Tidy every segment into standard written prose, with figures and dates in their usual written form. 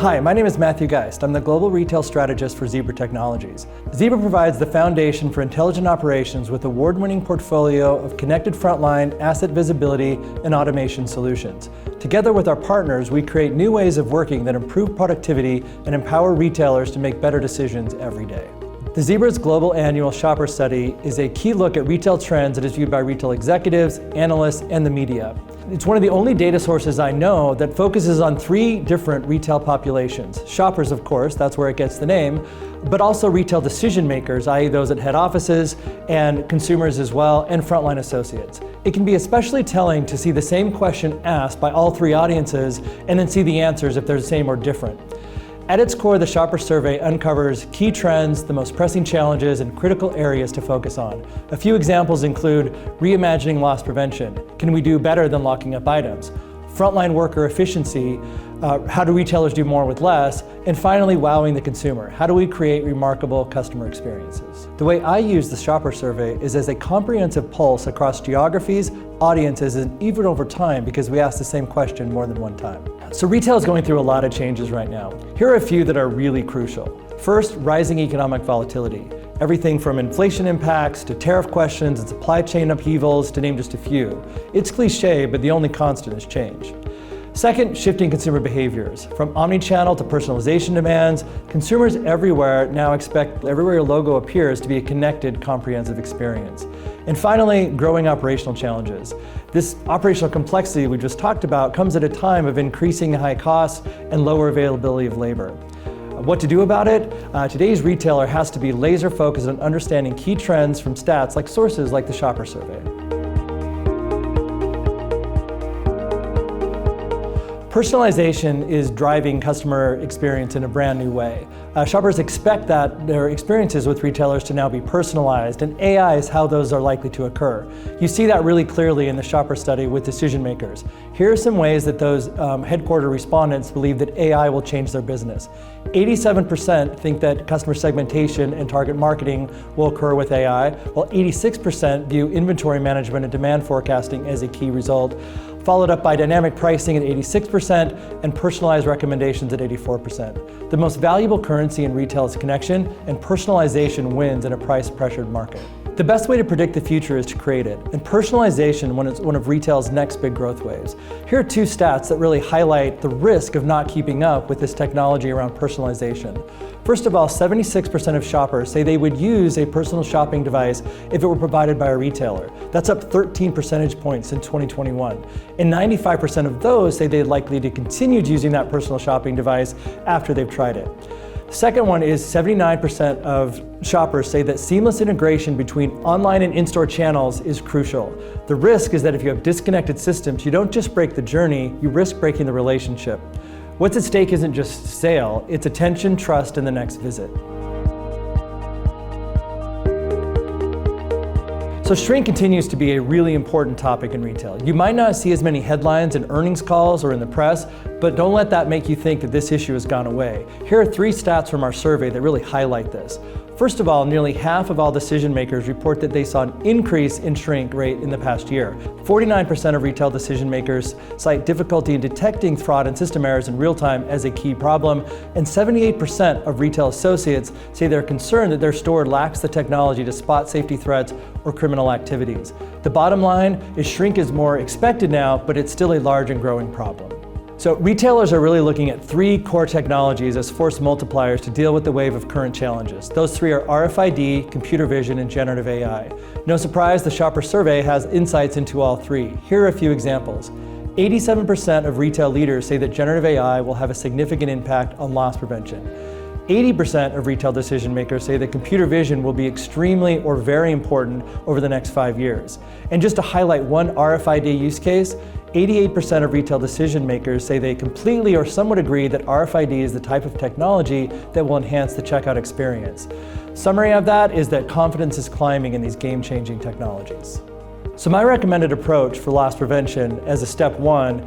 Hi, my name is Matthew Guiste. I'm the Global Retail Strategist for Zebra Technologies. Zebra provides the foundation for intelligent operations with award-winning portfolio of connected frontline, asset visibility, and automation solutions. Together with our partners, we create new ways of working that improve productivity and empower retailers to make better decisions every day. The Zebra's Global Annual Shopper Study is a key look at retail trends that is viewed by retail executives, analysts, and the media. It's one of the only data sources I know that focuses on three different retail populations. Shoppers, of course, that's where it gets the name, but also retail decision makers, i.e. those at head offices, and consumers as well, and frontline associates. It can be especially telling to see the same question asked by all three audiences and then see the answers if they're the same or different. At its core, the Shopper Survey uncovers key trends, the most pressing challenges, and critical areas to focus on. A few examples include reimagining loss prevention. Can we do better than locking up items? Frontline worker efficiency. How do retailers do more with less? And finally, wowing the consumer. How do we create remarkable customer experiences? The way I use the Shopper Survey is as a comprehensive pulse across geographies, audiences, and even over time, because we ask the same question more than one time. So retail is going through a lot of changes right now. Here are a few that are really crucial. First, rising economic volatility. Everything from inflation impacts to tariff questions and supply chain upheavals, to name just a few. It's cliche, but the only constant is change. Second, shifting consumer behaviors. From omni-channel to personalization demands, consumers everywhere now expect everywhere your logo appears to be a connected, comprehensive experience. And finally, growing operational challenges. This operational complexity we just talked about comes at a time of increasing high costs and lower availability of labor. What to do about it? Today's retailer has to be laser focused on understanding key trends from stats like sources like the Shopper Survey. Personalization is driving customer experience in a brand new way. Shoppers expect that their experiences with retailers to now be personalized, and AI is how those are likely to occur. You see that really clearly in the Shopper study with decision makers. Here are some ways that those headquarter respondents believe that AI will change their business. 87% think that customer segmentation and target marketing will occur with AI, while 86% view inventory management and demand forecasting as a key result, followed up by dynamic pricing at 86% and personalized recommendations at 84%. The most valuable currency in retail is connection, and personalization wins in a price-pressured market. The best way to predict the future is to create it, and personalization is one of retail's next big growth waves. Here are two stats that really highlight the risk of not keeping up with this technology around personalization. First of all, 76% of shoppers say they would use a personal shopping device if it were provided by a retailer. That's up 13 percentage points in 2021. And 95% of those say they're likely to continue using that personal shopping device after they've tried it. Second one is 79% of shoppers say that seamless integration between online and in-store channels is crucial. The risk is that if you have disconnected systems, you don't just break the journey, you risk breaking the relationship. What's at stake isn't just sale, it's attention, trust, and the next visit. So shrink continues to be a really important topic in retail. You might not see as many headlines in earnings calls or in the press, but don't let that make you think that this issue has gone away. Here are three stats from our survey that really highlight this. First of all, nearly half of all decision makers report that they saw an increase in shrink rate in the past year. 49% of retail decision makers cite difficulty in detecting fraud and system errors in real time as a key problem, and 78% of retail associates say they're concerned that their store lacks the technology to spot safety threats or criminal activities. The bottom line is shrink is more expected now, but it's still a large and growing problem. So retailers are really looking at three core technologies as force multipliers to deal with the wave of current challenges. Those three are RFID, computer vision, and generative AI. No surprise, the Shopper Survey has insights into all three. Here are a few examples. 87% of retail leaders say that generative AI will have a significant impact on loss prevention. 80% of retail decision makers say that computer vision will be extremely or very important over the next 5 years. And just to highlight one RFID use case, 88% of retail decision makers say they completely or somewhat agree that RFID is the type of technology that will enhance the checkout experience. Summary of that is that confidence is climbing in these game-changing technologies. So my recommended approach for loss prevention as a step one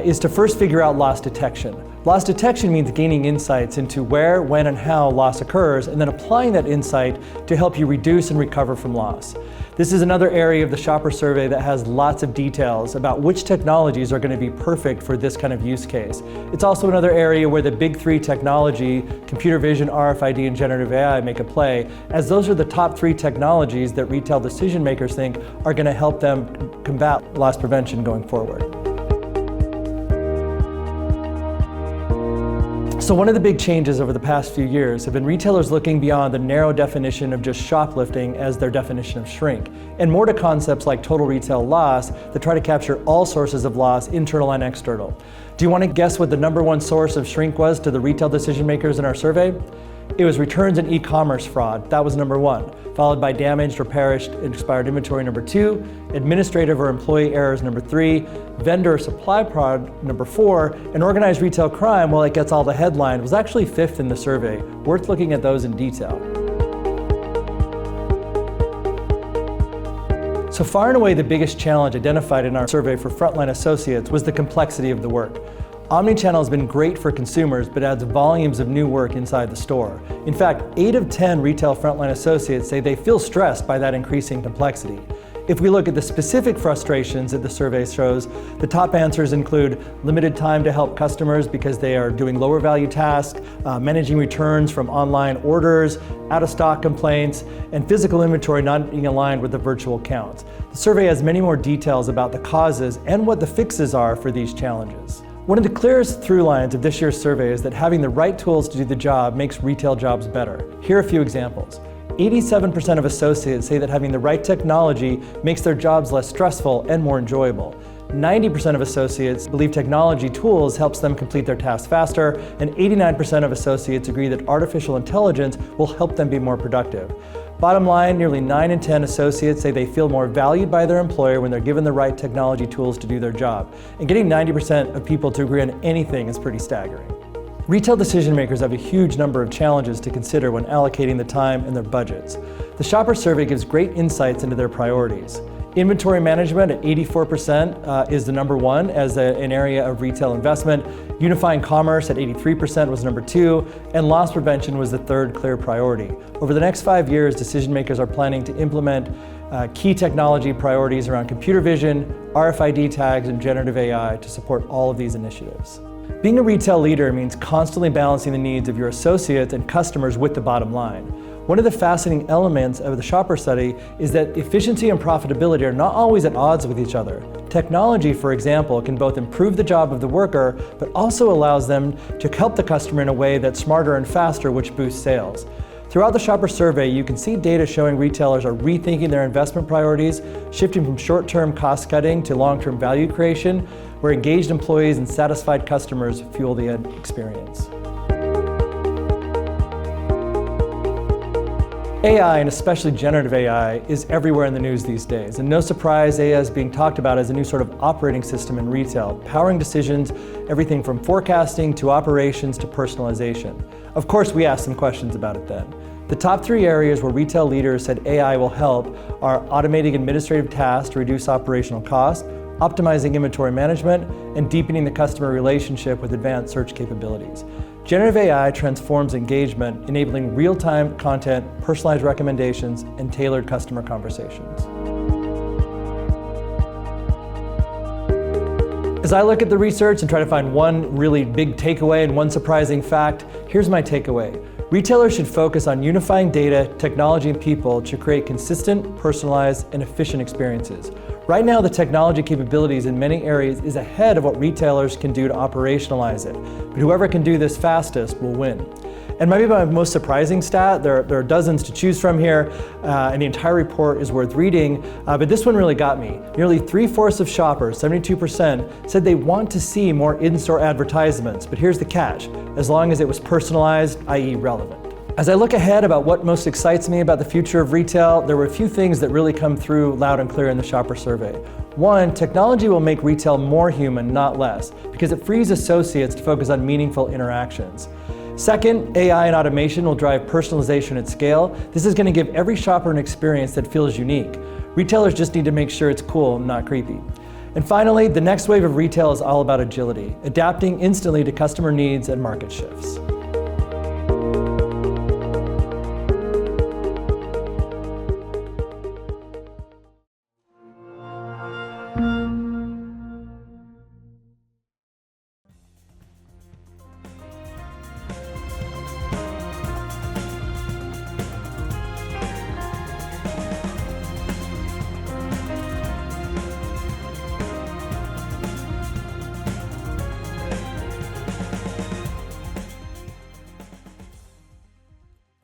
is to first figure out loss detection. Loss detection means gaining insights into where, when, and how loss occurs, and then applying that insight to help you reduce and recover from loss. This is another area of the shopper survey that has lots of details about which technologies are going to be perfect for this kind of use case. It's also another area where the big three technology, computer vision, RFID, and generative AI make a play, as those are the top three technologies that retail decision makers think are going to help them combat loss prevention going forward. So one of the big changes over the past few years have been retailers looking beyond the narrow definition of just shoplifting as their definition of shrink, and more to concepts like total retail loss that try to capture all sources of loss, internal and external. Do you want to guess what the #1 source of shrink was to the retail decision makers in our survey? It was returns and e-commerce fraud. That was #1, followed by damaged or perished and expired inventory #2, administrative or employee errors #3, vendor or supply fraud #4, and organized retail crime, while it gets all the headline, was actually 5th in the survey. Worth looking at those in detail. So far and away, the biggest challenge identified in our survey for frontline associates was the complexity of the work. Omnichannel has been great for consumers, but adds volumes of new work inside the store. In fact, 8 of 10 retail frontline associates say they feel stressed by that increasing complexity. If we look at the specific frustrations that the survey shows, the top answers include limited time to help customers because they are doing lower value tasks, managing returns from online orders, out of stock complaints, and physical inventory not being aligned with the virtual counts. The survey has many more details about the causes and what the fixes are for these challenges. One of the clearest through lines of this year's survey is that having the right tools to do the job makes retail jobs better. Here are a few examples. 87% of associates say that having the right technology makes their jobs less stressful and more enjoyable. 90% of associates believe technology tools helps them complete their tasks faster, and 89% of associates agree that artificial intelligence will help them be more productive. Bottom line, nearly 9 in 10 associates say they feel more valued by their employer when they're given the right technology tools to do their job. And getting 90% of people to agree on anything is pretty staggering. Retail decision makers have a huge number of challenges to consider when allocating the time and their budgets. The shopper survey gives great insights into their priorities. Inventory management at 84% is the #1 as an area of retail investment. Unifying commerce at 83% was #2, and loss prevention was the 3rd clear priority. Over the next 5 years, decision makers are planning to implement key technology priorities around computer vision, RFID tags, and generative AI to support all of these initiatives. Being a retail leader means constantly balancing the needs of your associates and customers with the bottom line. One of the fascinating elements of the shopper study is that efficiency and profitability are not always at odds with each other. Technology, for example, can both improve the job of the worker, but also allows them to help the customer in a way that's smarter and faster, which boosts sales. Throughout the shopper survey, you can see data showing retailers are rethinking their investment priorities, shifting from short-term cost cutting to long-term value creation, where engaged employees and satisfied customers fuel the end experience. AI, and especially generative AI, is everywhere in the news these days. And no surprise, AI is being talked about as a new sort of operating system in retail, powering decisions, everything from forecasting to operations to personalization. Of course, we asked some questions about it then. The top 3 areas where retail leaders said AI will help are automating administrative tasks to reduce operational costs, optimizing inventory management, and deepening the customer relationship with advanced search capabilities. Generative AI transforms engagement, enabling real-time content, personalized recommendations, and tailored customer conversations. As I look at the research and try to find one really big takeaway and one surprising fact, here's my takeaway. Retailers should focus on unifying data, technology, and people to create consistent, personalized, and efficient experiences. Right now, the technology capabilities in many areas is ahead of what retailers can do to operationalize it. But whoever can do this fastest will win. And maybe my most surprising stat, there are dozens to choose from here, and the entire report is worth reading, but this one really got me. Nearly 3/4 of shoppers, 72%, said they want to see more in-store advertisements, but here's the catch, as long as it was personalized, i.e. relevant. As I look ahead about what most excites me about the future of retail, there were a few things that really come through loud and clear in the shopper survey. One, technology will make retail more human, not less, because it frees associates to focus on meaningful interactions. Second, AI and automation will drive personalization at scale. This is going to give every shopper an experience that feels unique. Retailers just need to make sure it's cool, not creepy. And finally, the next wave of retail is all about agility, adapting instantly to customer needs and market shifts.